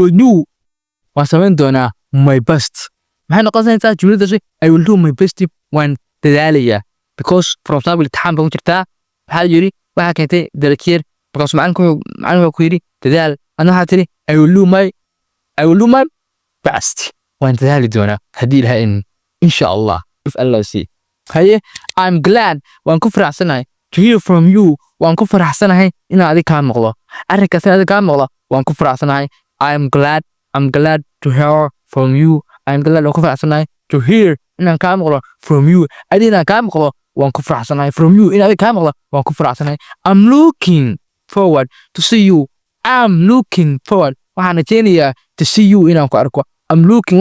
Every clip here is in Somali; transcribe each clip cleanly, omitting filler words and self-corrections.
do waan samayn doonaa my best maxay noqonaysaa jumladaasi I will do my best waan dadaalaya because for example imtixaan baan ku jirtaa waxaa yiri waxa keentay dalkiir because macalinku ku yiri dadaal ana waxa tiri I will do my best waan dadaali doonaa hadii ilahay insha Allah if Allah see haye I'm glad waan ku faraxsanahay to hear from you waan ku faraxsanahay in aad ka maqlo arrinkaas aad ka maqlo waan ku faraxsanahay I'm glad to hear from you I'm glad waan ku faraxsanahay to hear in aan ka maqlo from you adina ka maqlo waan ku faraxsanahay from you in aad ka maqlo waan ku faraxsanahay I'm looking forward to see you waxaan rajeynayaa to see you in aan ku arko I'm looking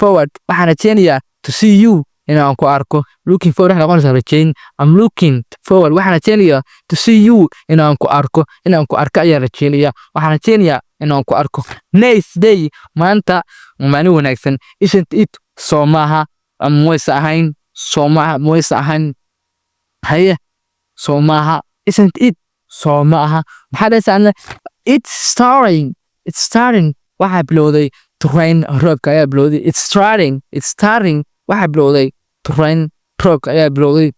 forward waxaan rajeynayaa to see you in aan ku arko looking forward waxaan noqonaysaa rajeyn I'm looking forward waxaan rajeynayaa to see you in aan ku arko ayaan rajeynayaa waxaan rajeynayaa in aan ku arko nice day maanta maalin wanaagsan isn't it soo maaha moysa ahayn haye soo maaha isn't it soo maaha maxaa dhaysaa it's starting waxaa bilowday to rain roobka ayaa bilowday it's starting waxaa bilowday to rain roobka ayaa bilowday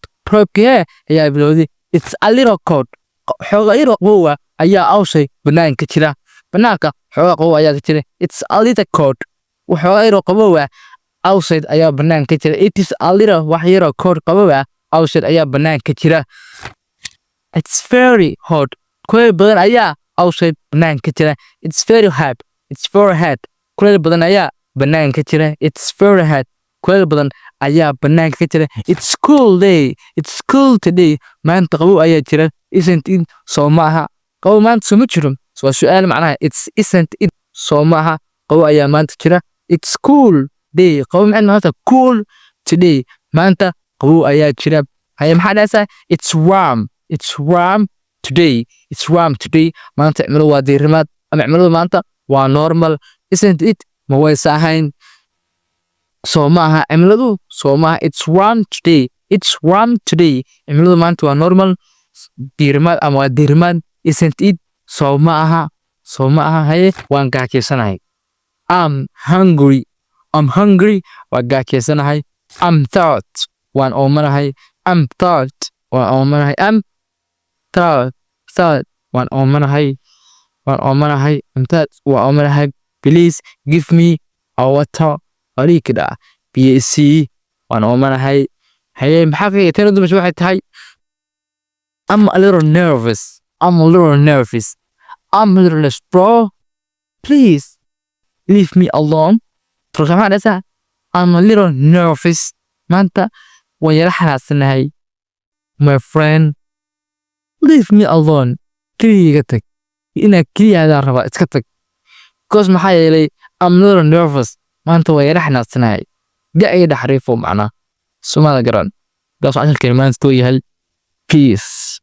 ayaa bilowday it's a little cold xoogaa yar qowa ayaa awshay banaanka jira banaanka xoogaa qowa ayaa jira it's a little cold xoogaa yar qowa awshay ayaa banaanka jira it is a little wax yar cold qowa awshay ayaa banaanka jira it's very hot kuleel badan ayaa awshay banaanka jira it's very hot kuleel badan ayaa banaanka jira it's very hot kuleel badan ayaa banaanka jira it's cool today maanta qabow ayaa jira isn't it soo maaha qabow maanta soo ma jiro waa su'aal macnaha isn't it soo maaha qabow ayaa maanta jira it's cool day qabow maanta cool today maanta qabow ayaa jira haye maxaa dhahaysaa it's warm today maanta cimiladu waa diirimaad ama cimiladu maanta waa normal isn't it ma waysa ahayn soo maaha cimiladu soo maaha it's warm today cimiladu maanta waa normal diirimaad ama waa diirimaad isn't it soo maaha haye waan gaajeysanahay I'm hungry waa gaajeysanahay I'm thirsty waan oomanahay I'm thirsty waan oomanahay I'm thirsty waan oomanahay please give me a water alikida BSc waan oomanahay haye maxaa ka yeeteen dumasho waxay tahay I'm a little nervous bro please leave me alone programma dhasa I'm a little nervous maanta waan yara xanaasanahay my friend leave me alone kaliya tag ina kaliya raba iska tag because maxaa yeelay I'm a little nervous maanta waan yara xanaasanahay gaay dhaxriifo macna Somali garan gaas aan kalimaad too yahay peace